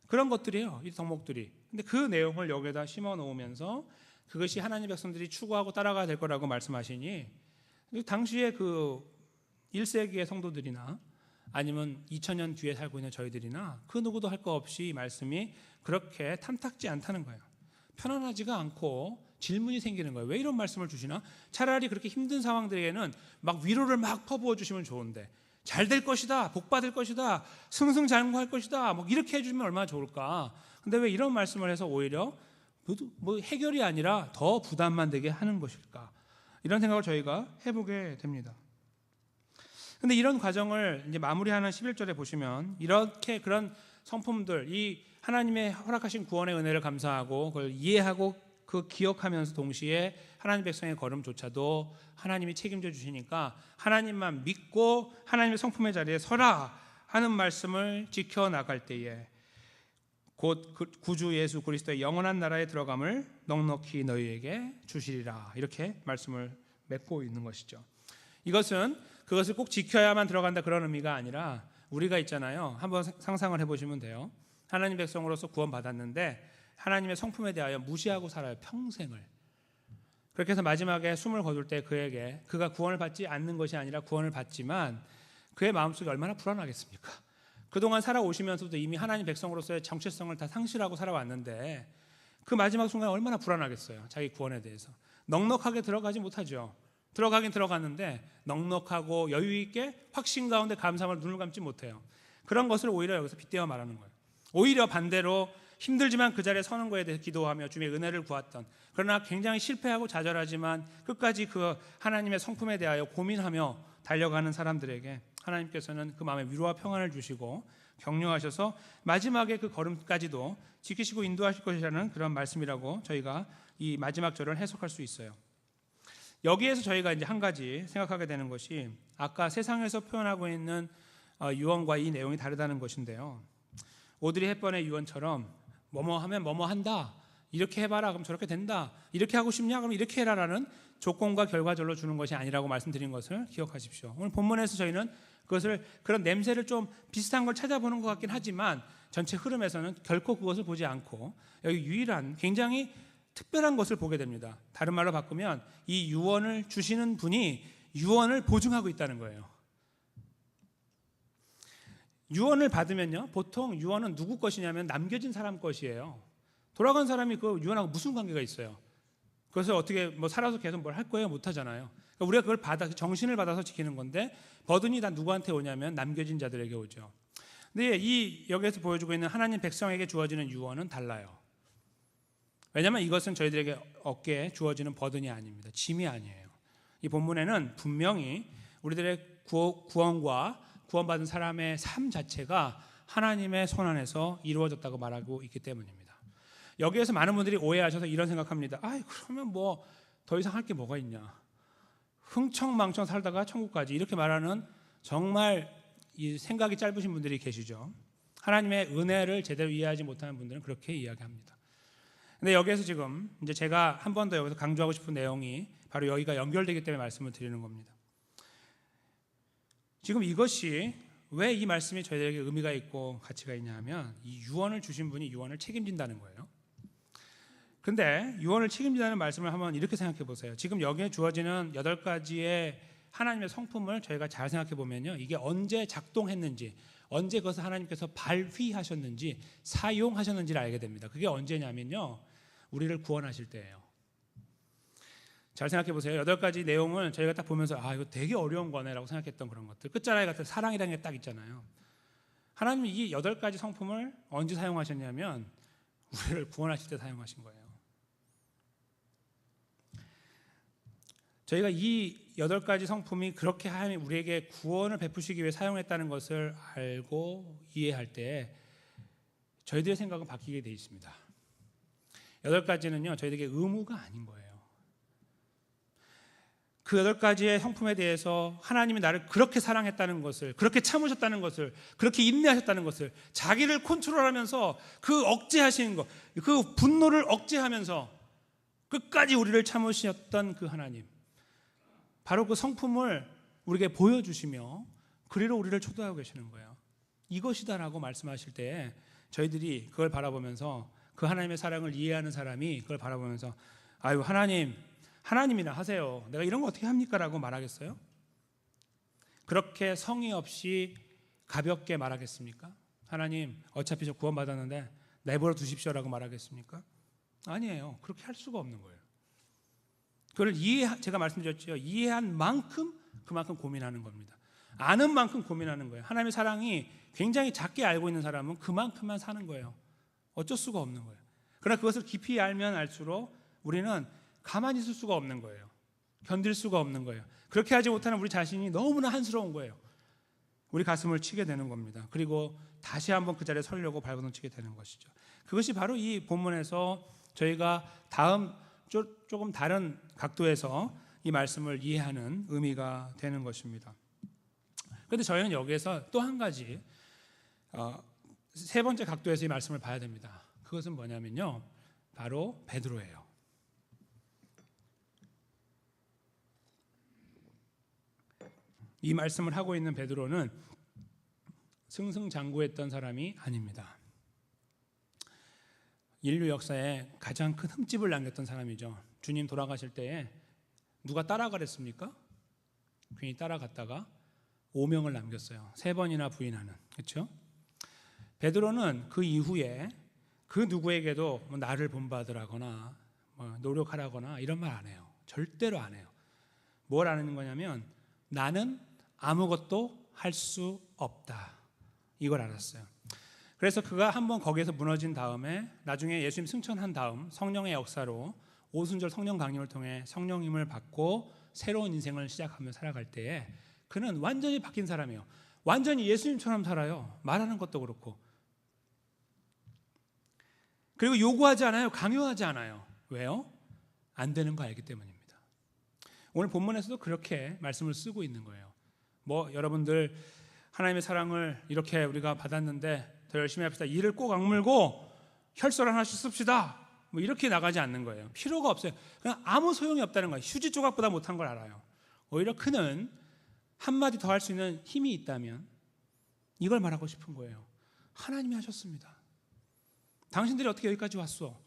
그런 것들이에요. 이 덕목들이. 근데 그 내용을 여기에다 심어 놓으면서 그것이 하나님 백성들이 추구하고 따라가야 될 거라고 말씀하시니 당시에 그 1세기의 성도들이나 아니면 2000년 뒤에 살고 있는 저희들이나 그 누구도 할 거 없이 이 말씀이 그렇게 탐탁지 않다는 거예요. 편안하지가 않고 질문이 생기는 거예요. 왜 이런 말씀을 주시나? 차라리 그렇게 힘든 상황들에게는 막 위로를 막 퍼부어 주시면 좋은데 잘 될 것이다, 복 받을 것이다, 승승장구할 것이다, 뭐 이렇게 해주면 얼마나 좋을까? 근데 왜 이런 말씀을 해서 오히려 뭐 해결이 아니라 더 부담만 되게 하는 것일까? 이런 생각을 저희가 해보게 됩니다. 근데 이런 과정을 이제 마무리하는 11절에 보시면 이렇게 그런 성품들, 이 하나님의 허락하신 구원의 은혜를 감사하고 그걸 이해하고 그 기억하면서 동시에 하나님 백성의 걸음조차도 하나님이 책임져 주시니까 하나님만 믿고 하나님의 성품의 자리에 서라 하는 말씀을 지켜나갈 때에 곧 구주 예수 그리스도의 영원한 나라에 들어감을 넉넉히 너희에게 주시리라 이렇게 말씀을 맺고 있는 것이죠. 이것은 그것을 꼭 지켜야만 들어간다 그런 의미가 아니라 우리가 있잖아요. 한번 상상을 해보시면 돼요. 하나님 백성으로서 구원받았는데 하나님의 성품에 대하여 무시하고 살아요. 평생을. 그렇게 해서 마지막에 숨을 거둘 때 그에게 그가 구원을 받지 않는 것이 아니라 구원을 받지만 그의 마음속이 얼마나 불안하겠습니까? 그동안 살아오시면서도 이미 하나님 백성으로서의 정체성을 다 상실하고 살아왔는데 그 마지막 순간에 얼마나 불안하겠어요. 자기 구원에 대해서. 넉넉하게 들어가지 못하죠. 들어가긴 들어갔는데 넉넉하고 여유 있게 확신 가운데 감사함을 눈을 감지 못해요. 그런 것을 오히려 여기서 빗대어 말하는 거예요. 오히려 반대로 힘들지만 그 자리에 서는 것에 대해서 기도하며 주님의 은혜를 구했던 그러나 굉장히 실패하고 좌절하지만 끝까지 그 하나님의 성품에 대하여 고민하며 달려가는 사람들에게 하나님께서는 그 마음에 위로와 평안을 주시고 격려하셔서 마지막에 그 걸음까지도 지키시고 인도하실 것이라는 그런 말씀이라고 저희가 이 마지막 절을 해석할 수 있어요. 여기에서 저희가 이제 한 가지 생각하게 되는 것이 아까 세상에서 표현하고 있는 유언과 이 내용이 다르다는 것인데요. 오드리 헵번의 유언처럼 뭐뭐 하면 뭐뭐 한다. 이렇게 해봐라. 그럼 저렇게 된다. 이렇게 하고 싶냐? 그럼 이렇게 해라라는 조건과 결과절로 주는 것이 아니라고 말씀드린 것을 기억하십시오. 오늘 본문에서 저희는 그것을 그런 냄새를 좀 비슷한 걸 찾아보는 것 같긴 하지만 전체 흐름에서는 결코 그것을 보지 않고 여기 유일한 굉장히 특별한 것을 보게 됩니다. 다른 말로 바꾸면 이 유언을 주시는 분이 유언을 보증하고 있다는 거예요. 유언을 받으면요, 보통 유언은 누구 것이냐면 남겨진 사람 것이에요. 돌아간 사람이 그 유언하고 무슨 관계가 있어요? 그래서 어떻게 뭐 살아서 계속 뭘 할 거예요? 못 하잖아요. 그러니까 우리가 그걸 받아 정신을 받아서 지키는 건데 버든이 다 누구한테 오냐면 남겨진 자들에게 오죠. 근데 이 여기에서 보여주고 있는 하나님 백성에게 주어지는 유언은 달라요. 왜냐하면 이것은 저희들에게 어깨에 주어지는 버든이 아닙니다. 짐이 아니에요. 이 본문에는 분명히 우리들의 구원과 구원받은 사람의 삶 자체가 하나님의 손 안에서 이루어졌다고 말하고 있기 때문입니다. 여기에서 많은 분들이 오해하셔서 이런 생각합니다. 그러면 뭐 더 이상 할 게 뭐가 있냐, 흥청망청 살다가 천국까지, 이렇게 말하는 정말 이 생각이 짧으신 분들이 계시죠. 하나님의 은혜를 제대로 이해하지 못하는 분들은 그렇게 이야기합니다. 근데 여기에서 지금 이제 제가 한 번 더 여기서 강조하고 싶은 내용이 바로 여기가 연결되기 때문에 말씀을 드리는 겁니다. 지금 이것이 왜 이 말씀이 저희들에게 의미가 있고 가치가 있냐 하면, 이 유언을 주신 분이 유언을 책임진다는 거예요. 근데 유언을 책임진다는 말씀을 한번 이렇게 생각해 보세요. 지금 여기에 주어지는 8가지의 하나님의 성품을 저희가 잘 생각해 보면요, 이게 언제 작동했는지, 언제 그것을 하나님께서 발휘하셨는지, 사용하셨는지를 알게 됩니다. 그게 언제냐면요, 우리를 구원하실 때예요. 잘 생각해 보세요. 8가지 내용을 저희가 딱 보면서 이거 되게 어려운 거네라고 생각했던 그런 것들, 끝자락에 같은 사랑이라는 게 딱 있잖아요. 하나님이 이 8가지 성품을 언제 사용하셨냐면 우리를 구원하실 때 사용하신 거예요. 저희가 이 8가지 성품이 그렇게 하나님이 우리에게 구원을 베푸시기 위해 사용했다는 것을 알고 이해할 때 저희들의 생각은 바뀌게 돼 있습니다. 8가지는요, 저희들에게 의무가 아닌 거예요. 그 8가지의 성품에 대해서 하나님이 나를 그렇게 사랑했다는 것을, 그렇게 참으셨다는 것을, 그렇게 인내하셨다는 것을, 자기를 컨트롤하면서 그 억제하시는 것, 그 분노를 억제하면서 끝까지 우리를 참으셨던 그 하나님, 바로 그 성품을 우리에게 보여주시며 그리로 우리를 초대하고 계시는 거예요. 이것이다라고 말씀하실 때 저희들이 그걸 바라보면서, 그 하나님의 사랑을 이해하는 사람이 그걸 바라보면서 하나님이나 하세요, 내가 이런 거 어떻게 합니까? 라고 말하겠어요? 그렇게 성의 없이 가볍게 말하겠습니까? 하나님 어차피 저 구원받았는데 내버려 두십시오라고 말하겠습니까? 아니에요. 그렇게 할 수가 없는 거예요. 그걸 제가 말씀드렸죠. 이해한 만큼 그만큼 고민하는 겁니다. 아는 만큼 고민하는 거예요. 하나님의 사랑이 굉장히 작게 알고 있는 사람은 그만큼만 사는 거예요. 어쩔 수가 없는 거예요. 그러나 그것을 깊이 알면 알수록 우리는 가만히 있을 수가 없는 거예요. 견딜 수가 없는 거예요. 그렇게 하지 못하는 우리 자신이 너무나 한스러운 거예요. 우리 가슴을 치게 되는 겁니다. 그리고 다시 한번 그 자리에 서려고 발버둥 치게 되는 것이죠. 그것이 바로 이 본문에서 저희가 다음 조금 다른 각도에서 이 말씀을 이해하는 의미가 되는 것입니다. 그런데 저희는 여기에서 또 한 가지, 세 번째 각도에서 이 말씀을 봐야 됩니다. 그것은 뭐냐면요, 바로 베드로예요. 이 말씀을 하고 있는 베드로는 승승장구했던 사람이 아닙니다. 인류 역사에 가장 큰 흠집을 남겼던 사람이죠. 주님 돌아가실 때에 누가 따라가랬습니까? 괜히 따라갔다가 오명을 남겼어요. 3번이나 부인하는. 그렇죠? 베드로는 그 이후에 그 누구에게도 나를 본받으라거나 노력하라거나 이런 말 안 해요. 절대로 안 해요. 뭘 하는 거냐면 나는 아무것도 할 수 없다, 이걸 알았어요. 그래서 그가 한번 거기에서 무너진 다음에 나중에 예수님 승천한 다음 성령의 역사로 오순절 성령 강림을 통해 성령님을 받고 새로운 인생을 시작하며 살아갈 때에 그는 완전히 바뀐 사람이에요. 완전히 예수님처럼 살아요. 말하는 것도 그렇고. 그리고 요구하지 않아요. 강요하지 않아요. 왜요? 안 되는 거 알기 때문입니다. 오늘 본문에서도 그렇게 말씀을 쓰고 있는 거예요. 여러분들 하나님의 사랑을 이렇게 우리가 받았는데 더 열심히 합시다. 이를 꼭 악물고 혈설 하나씩 씁시다. 이렇게 나가지 않는 거예요. 필요가 없어요. 그냥 아무 소용이 없다는 거예요. 휴지 조각보다 못한 걸 알아요. 오히려 그는 한마디 더 할 수 있는 힘이 있다면 이걸 말하고 싶은 거예요. 하나님이 하셨습니다. 당신들이 어떻게 여기까지 왔어?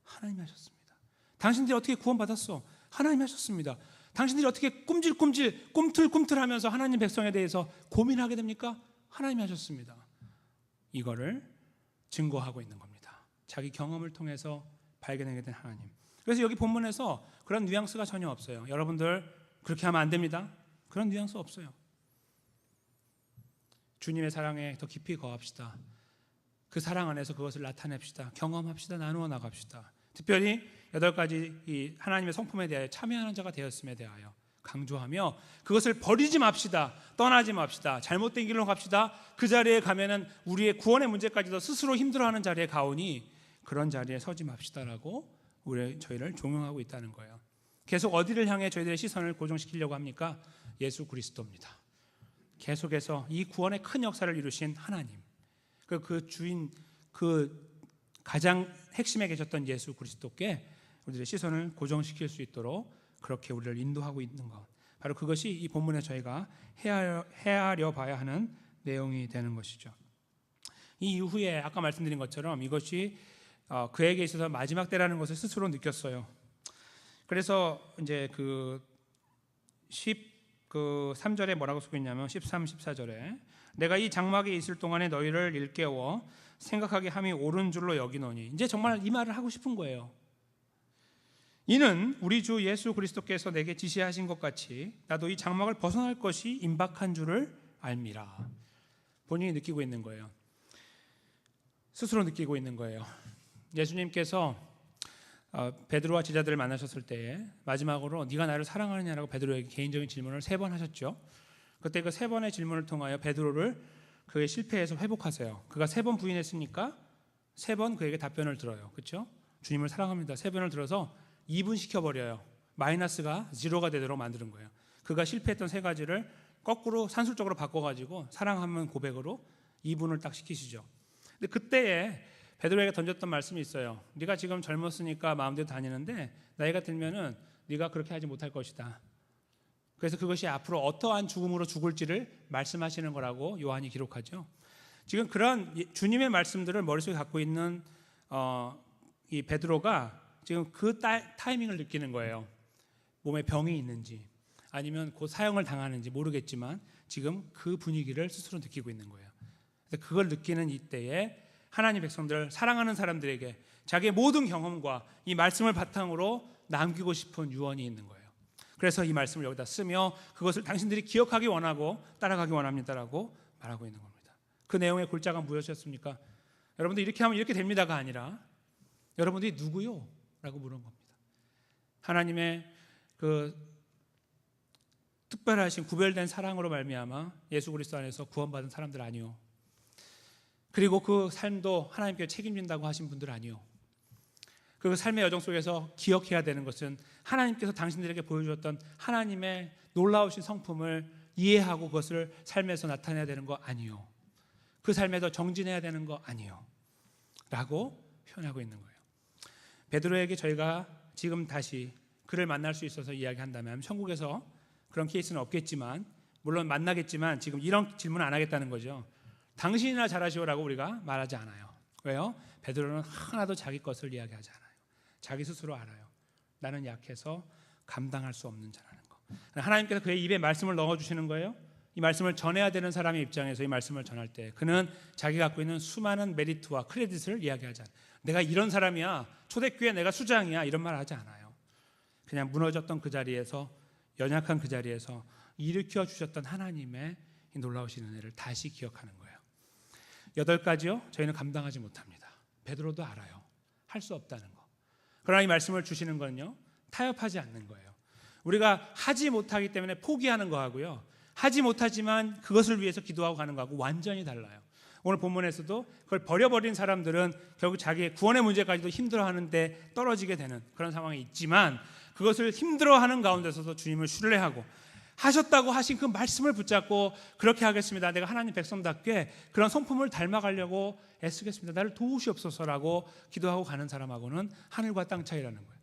하나님이 하셨습니다. 당신들이 어떻게 구원받았어? 하나님이 하셨습니다. 당신들이 어떻게 꿈틀꿈틀 하면서 하나님 백성에 대해서 고민하게 됩니까? 하나님이 하셨습니다. 이거를 증거하고 있는 겁니다. 자기 경험을 통해서 발견하게 된 하나님. 그래서 여기 본문에서 그런 뉘앙스가 전혀 없어요. 여러분들 그렇게 하면 안 됩니다. 그런 뉘앙스 없어요. 주님의 사랑에 더 깊이 거합시다. 그 사랑 안에서 그것을 나타냅시다. 경험합시다. 나누어 나갑시다. 특별히 8가지 이 하나님의 성품에 대하여 참여하는 자가 되었음에 대하여 강조하며 그것을 버리지 맙시다. 떠나지 맙시다. 잘못된 길로 갑시다. 그 자리에 가면은 우리의 구원의 문제까지도 스스로 힘들어하는 자리에 가오니 그런 자리에 서지 맙시다라고 저희를 종용하고 있다는 거예요. 계속 어디를 향해 저희들의 시선을 고정시키려고 합니까? 예수 그리스도입니다. 계속해서 이 구원의 큰 역사를 이루신 하나님, 그 주인, 그 가장 핵심에 계셨던 예수 그리스도께 우리들의 시선을 고정시킬 수 있도록 그렇게 우리를 인도하고 있는 것, 바로 그것이 이 본문에 저희가 헤아려 봐야 하는 내용이 되는 것이죠. 이 이후에 아까 말씀드린 것처럼 이것이 그에게 있어서 마지막 때라는 것을 스스로 느꼈어요. 그래서 이제 그 13절에 뭐라고 쓰고 있냐면 13, 14절에 내가 이 장막에 있을 동안에 너희를 일깨워 생각하게 함이 옳은 줄로 여기노니, 이제 정말 이 말을 하고 싶은 거예요. 이는 우리 주 예수 그리스도께서 내게 지시하신 것 같이 나도 이 장막을 벗어날 것이 임박한 줄을 알미라. 본인이 느끼고 있는 거예요. 스스로 느끼고 있는 거예요. 예수님께서 베드로와 제자들을 만나셨을 때에 마지막으로 네가 나를 사랑하느냐라고 베드로에게 개인적인 질문을 3번 하셨죠. 그때 그 3번의 질문을 통하여 베드로를 그의 실패에서 회복하세요. 그가 3번 부인했으니까 3번 그에게 답변을 들어요. 그렇죠? 주님을 사랑합니다. 3번을 들어서 2분 시켜버려요. 마이너스가 제로가 되도록 만드는 거예요. 그가 실패했던 3가지를 거꾸로 산술적으로 바꿔가지고 사랑하면 고백으로 2분을 딱 시키시죠. 근데 그때에 베드로에게 던졌던 말씀이 있어요. 네가 지금 젊었으니까 마음대로 다니는데 나이가 들면은 네가 그렇게 하지 못할 것이다. 그래서 그것이 앞으로 어떠한 죽음으로 죽을지를 말씀하시는 거라고 요한이 기록하죠. 지금 그런 주님의 말씀들을 머릿속에 갖고 있는 이 베드로가 지금 그 타이밍을 느끼는 거예요. 몸에 병이 있는지 아니면 곧 사형을 당하는지 모르겠지만 지금 그 분위기를 스스로 느끼고 있는 거예요. 그래서 그걸 느끼는 이때에 하나님 백성들, 사랑하는 사람들에게 자기의 모든 경험과 이 말씀을 바탕으로 남기고 싶은 유언이 있는 거예요. 그래서 이 말씀을 여기다 쓰며 그것을 당신들이 기억하기 원하고 따라가기 원합니다라고 말하고 있는 겁니다. 그 내용의 골자가 무엇이었습니까? 여러분들 이렇게 하면 이렇게 됩니다가 아니라 여러분들이 누구요? 라고 물은 겁니다. 하나님의 그 특별하신 구별된 사랑으로 말미암아 예수 그리스도 안에서 구원받은 사람들 아니요. 그리고 그 삶도 하나님께 책임진다고 하신 분들 아니요. 그 삶의 여정 속에서 기억해야 되는 것은 하나님께서 당신들에게 보여주었던 하나님의 놀라우신 성품을 이해하고 그것을 삶에서 나타내야 되는 거 아니요. 그 삶에서 정진해야 되는 거 아니요. 라고 표현하고 있는 거예요. 베드로에게 저희가 지금 다시 그를 만날 수 있어서 이야기한다면 천국에서 그런 케이스는 없겠지만 물론 만나겠지만 지금 이런 질문은 안 하겠다는 거죠. 당신이나 잘하시오라고 우리가 말하지 않아요. 왜요? 베드로는 하나도 자기 것을 이야기하지 않아요. 자기 스스로 알아요. 나는 약해서 감당할 수 없는 자라는 거. 하나님께서 그의 입에 말씀을 넣어주시는 거예요. 이 말씀을 전해야 되는 사람의 입장에서 이 말씀을 전할 때 그는 자기가 갖고 있는 수많은 메리트와 크레딧을 이야기하지 않아요. 내가 이런 사람이야, 초대교회 내가 수장이야, 이런 말 하지 않아요. 그냥 무너졌던 그 자리에서, 연약한 그 자리에서 일으켜 주셨던 하나님의 이 놀라우신 은혜를 다시 기억하는 거예요. 8가지요? 저희는 감당하지 못합니다. 베드로도 알아요. 할 수 없다는 거. 그러나 이 말씀을 주시는 건요, 타협하지 않는 거예요. 우리가 하지 못하기 때문에 포기하는 거하고요, 하지 못하지만 그것을 위해서 기도하고 가는 거하고 완전히 달라요. 오늘 본문에서도 그걸 버려버린 사람들은 결국 자기의 구원의 문제까지도 힘들어하는데 떨어지게 되는 그런 상황이 있지만 그것을 힘들어하는 가운데서도 주님을 신뢰하고 하셨다고 하신 그 말씀을 붙잡고 그렇게 하겠습니다. 내가 하나님 백성답게 그런 성품을 닮아가려고 애쓰겠습니다. 나를 도우시옵소서라고 기도하고 가는 사람하고는 하늘과 땅 차이라는 거예요.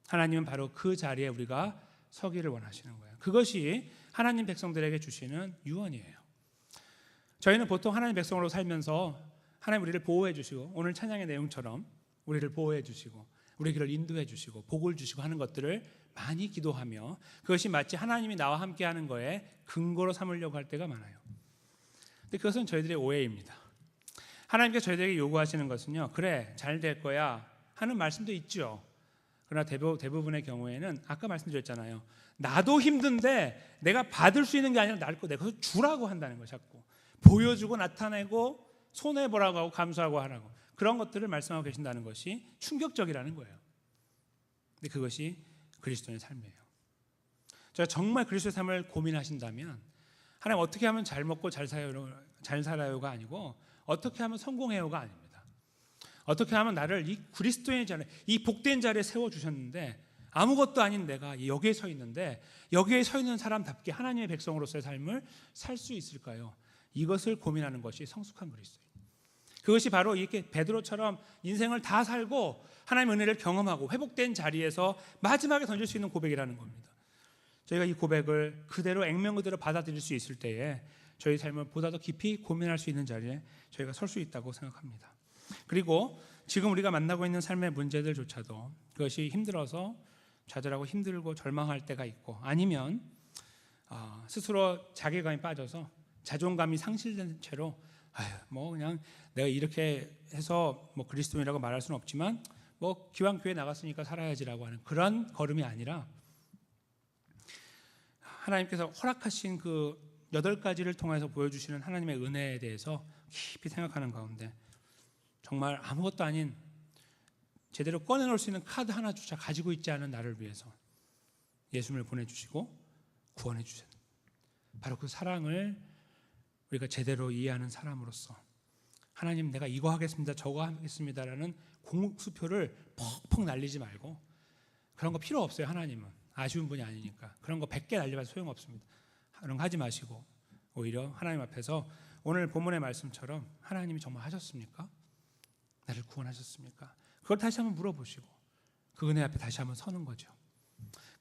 하나님은 바로 그 자리에 우리가 서기를 원하시는 거예요. 그것이 하나님 백성들에게 주시는 유언이에요. 저희는 보통 하나님 백성으로 살면서 하나님 우리를 보호해 주시고 오늘 찬양의 내용처럼 우리를 보호해 주시고 우리 길을 인도해 주시고 복을 주시고 하는 것들을 많이 기도하며 그것이 마치 하나님이 나와 함께 하는 거에 근거로 삼으려고 할 때가 많아요. 근데 그것은 저희들의 오해입니다. 하나님께서 저희들에게 요구하시는 것은요, 그래 잘 될 거야 하는 말씀도 있죠. 그러나 대부분의 경우에는 아까 말씀드렸잖아요. 나도 힘든데 내가 받을 수 있는 게 아니라 나를 거 내가 주라고 한다는 거 자꾸 보여주고 나타내고 손해보라고 하고 감수하고 하라고 그런 것들을 말씀하고 계신다는 것이 충격적이라는 거예요. 근데 그것이 그리스도인의 삶이에요. 제가 정말 그리스도의 삶을 고민하신다면 하나님 어떻게 하면 잘 먹고 잘 살아요가 아니고 어떻게 하면 성공해요가 아닙니다. 어떻게 하면 나를 이 그리스도의 자리, 이 복된 자리에 세워주셨는데 아무것도 아닌 내가 여기에 서 있는데 여기에 서 있는 사람답게 하나님의 백성으로서의 삶을 살 수 있을까요? 이것을 고민하는 것이 성숙한 그리스도인. 그것이 바로 이렇게 베드로처럼 인생을 다 살고 하나님의 은혜를 경험하고 회복된 자리에서 마지막에 던질 수 있는 고백이라는 겁니다. 저희가 이 고백을 그대로 액면 그대로 받아들일 수 있을 때에 저희 삶을 보다 더 깊이 고민할 수 있는 자리에 저희가 설 수 있다고 생각합니다. 그리고 지금 우리가 만나고 있는 삶의 문제들조차도 그것이 힘들어서 좌절하고 힘들고 절망할 때가 있고 아니면 스스로 자괴감이 빠져서 자존감이 상실된 채로 뭐 그냥 내가 이렇게 해서 뭐 그리스도인이라고 말할 수는 없지만 뭐 기왕 교회 나갔으니까 살아야지라고 하는 그런 걸음이 아니라 하나님께서 허락하신 그 8가지를 통해서 보여주시는 하나님의 은혜에 대해서 깊이 생각하는 가운데 정말 아무것도 아닌 제대로 꺼내놓을 수 있는 카드 하나조차 가지고 있지 않은 나를 위해서 예수님을 보내주시고 구원해 주셨다. 바로 그 사랑을 우리가 제대로 이해하는 사람으로서 하나님 내가 이거 하겠습니다 저거 하겠습니다라는 공수표를 퍽퍽 날리지 말고 그런 거 필요 없어요. 하나님은 아쉬운 분이 아니니까 그런 거 100개 날려봐도 소용없습니다. 그런 거 하지 마시고 오히려 하나님 앞에서 오늘 본문의 말씀처럼 하나님이 정말 하셨습니까? 나를 구원하셨습니까? 그걸 다시 한번 물어보시고 그 은혜 앞에 다시 한번 서는 거죠.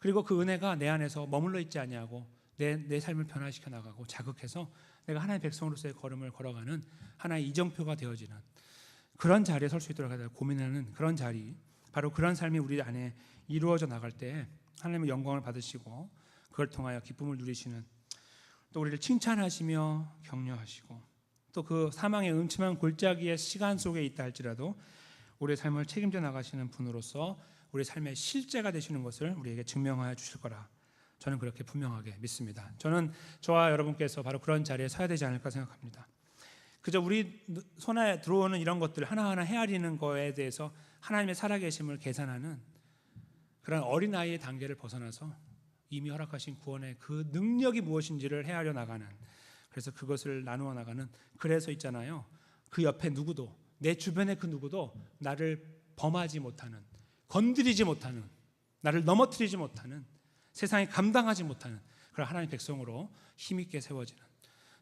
그리고 그 은혜가 내 안에서 머물러 있지 아니하고 내 삶을 변화시켜 나가고 자극해서 내가 하나님의 백성으로서의 걸음을 걸어가는 하나의 이정표가 되어지는 그런 자리에 설 수 있도록 고민하는 그런 자리, 바로 그런 삶이 우리 안에 이루어져 나갈 때 하나님의 영광을 받으시고 그걸 통하여 기쁨을 누리시는, 또 우리를 칭찬하시며 격려하시고 또 그 사망의 음침한 골짜기의 시간 속에 있다 할지라도 우리의 삶을 책임져 나가시는 분으로서 우리의 삶의 실제가 되시는 것을 우리에게 증명하여 주실 거라 저는 그렇게 분명하게 믿습니다. 저는 저와 여러분께서 바로 그런 자리에 서야 되지 않을까 생각합니다. 그저 우리 손에 들어오는 이런 것들 하나하나 헤아리는 거에 대해서 하나님의 살아계심을 계산하는 그런 어린아이의 단계를 벗어나서 이미 허락하신 구원의 그 능력이 무엇인지를 헤아려 나가는, 그래서 그것을 나누어 나가는, 그래서 있잖아요, 그 옆에 누구도, 내 주변의 그 누구도 나를 범하지 못하는, 건드리지 못하는, 나를 넘어뜨리지 못하는, 세상이 감당하지 못하는 그런 하나님의 백성으로 힘있게 세워지는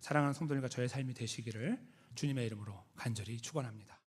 사랑하는 성도님과 저의 삶이 되시기를 주님의 이름으로 간절히 축원합니다.